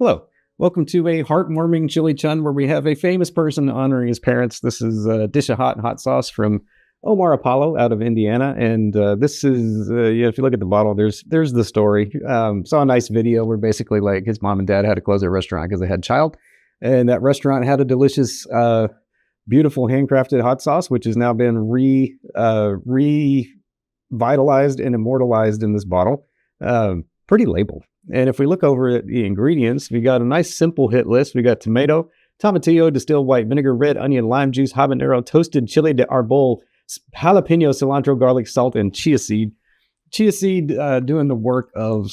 Hello. Welcome to a heartwarming chili chun where we have a famous person honoring his parents. This is a dish of hot sauce from Omar Apollo out of Indiana. And this is, if you look at the bottle, there's the story. Saw a nice video where basically like his mom and dad had to close their restaurant because they had a child. And that restaurant had a delicious, beautiful handcrafted hot sauce, which has now been revitalized and immortalized in this bottle. Pretty labeled. And if we look over at the ingredients, we got a nice simple hit list. We got tomato, tomatillo, distilled white vinegar, red onion, lime juice, habanero, toasted chile de arbol, jalapeno, cilantro, garlic, salt, and chia seed. Chia seed doing the work of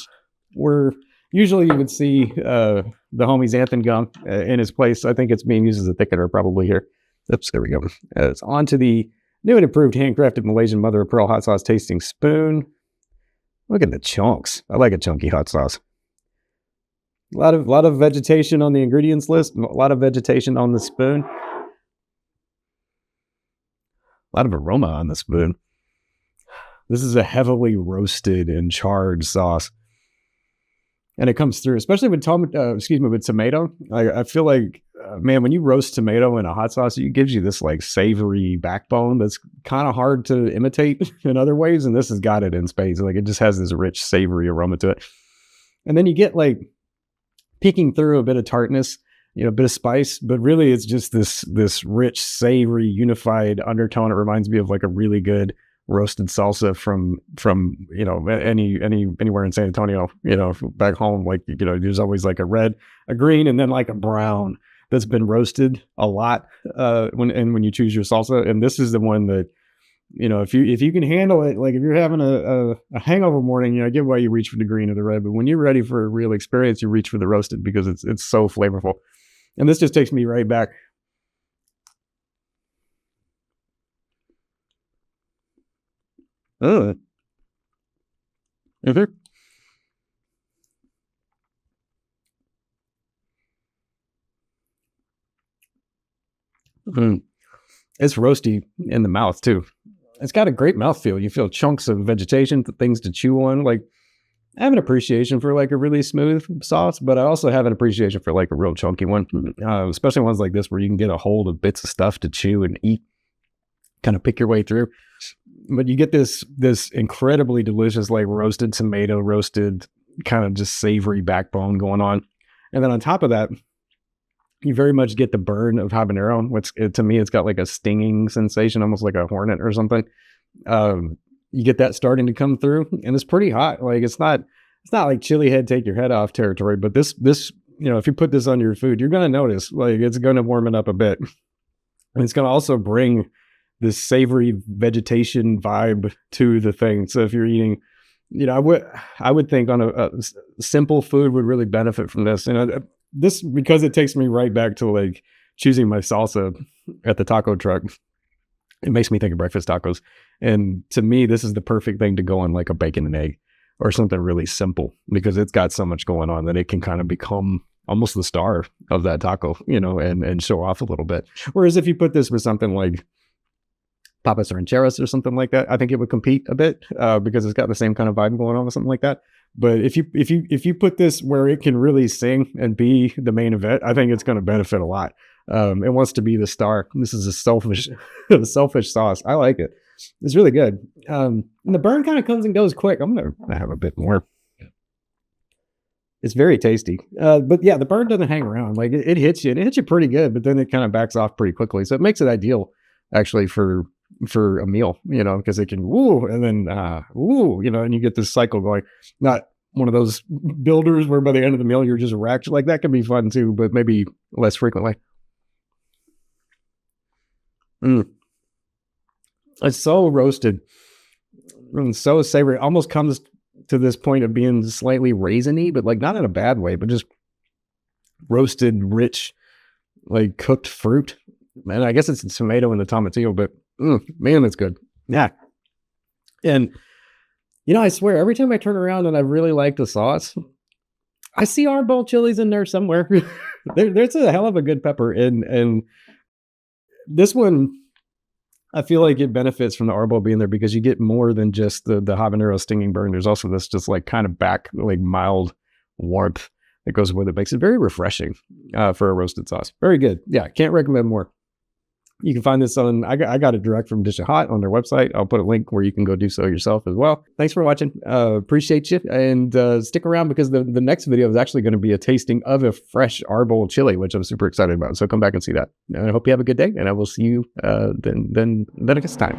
where usually you would see the homie's Anthan gum in his place. I think it's being used as a thickener probably here. Oops, there we go. It's on to the new and improved handcrafted Malaysian mother of pearl hot sauce tasting spoon. Look at the chunks. I like a chunky hot sauce. A lot of vegetation on the ingredients list. A lot of vegetation on the spoon. A lot of aroma on the spoon. This is a heavily roasted and charred sauce. And it comes through, especially with tomato. I feel like, man, when you roast tomato in a hot sauce, it gives you this like savory backbone that's kind of hard to imitate in other ways. And this has got it in spades. Like it just has this rich, savory aroma to it. And then you get like peeking through a bit of tartness, a bit of spice, but really it's just this rich, savory, unified undertone. It reminds me of like a really good roasted salsa from anywhere in San Antonio, back home. Like, there's always like a red, a green, and then like a brown that's been roasted a lot when you choose your salsa. And this is the one that, if you can handle it, like if you're having a hangover morning, I get why you reach for the green or the red, but when you're ready for a real experience, you reach for the roasted because it's so flavorful. And this just takes me right back. Oh. Mm-hmm. Mm. It's roasty in the mouth too. It's got a great mouthfeel. You feel chunks of vegetation, things to chew on. Like I have an appreciation for like a really smooth sauce, but I also have an appreciation for like a real chunky one, especially ones like this where you can get a hold of bits of stuff to chew and eat, kind of pick your way through. But you get this incredibly delicious, like roasted tomato, roasted kind of just savory backbone going on. And then on top of that, you very much get the burn of habanero, which to me, it's got like a stinging sensation, almost like a hornet or something. You get that starting to come through and it's pretty hot. Like it's not like chili head, take your head off territory, but this, if you put this on your food, you're going to notice like it's going to warm it up a bit. And it's going to also bring this savory vegetation vibe to the thing. So if you're eating, I would think on a simple food would really benefit from this. This, because it takes me right back to like choosing my salsa at the taco truck. It makes me think of breakfast tacos. And to me, this is the perfect thing to go on like a bacon and egg or something really simple because it's got so much going on that it can kind of become almost the star of that taco, and show off a little bit. Whereas if you put this with something like papas rancheras or something like that, I think it would compete a bit because it's got the same kind of vibe going on with something like that. But if you put this where it can really sing and be the main event, I think it's going to benefit a lot. It wants to be the star. This is a selfish sauce. I like it. It's really good. And the burn kind of comes and goes quick. I'm going to have a bit more. It's very tasty. But yeah, the burn doesn't hang around. Like it hits you and it hits you pretty good, but then it kind of backs off pretty quickly. So it makes it ideal actually for a meal, because it can and then and you get this cycle going. Not one of those builders where by the end of the meal you're just racked. Like that can be fun too, but maybe less frequently. It's so roasted and so savory. It almost comes to this point of being slightly raisiny, but like not in a bad way, but just roasted, rich, like cooked fruit. And I guess it's the tomato and the tomatillo, but man, it's good. Yeah. And, I swear every time I turn around and I really like the sauce, I see arbol chilies in there somewhere. There's a hell of a good pepper. And this one, I feel like it benefits from the arbol being there because you get more than just the habanero stinging burn. There's also this just like kind of back, like mild warmth that goes with it. Makes it very refreshing for a roasted sauce. Very good. Yeah, can't recommend more. You can find this on, I got it direct from Dish It Hot on their website. I'll put a link where you can go do so yourself as well. Thanks for watching. Appreciate you. And stick around because the next video is actually going to be a tasting of a fresh arbol chili, which I'm super excited about. So come back and see that. And I hope you have a good day, and I will see you then next time.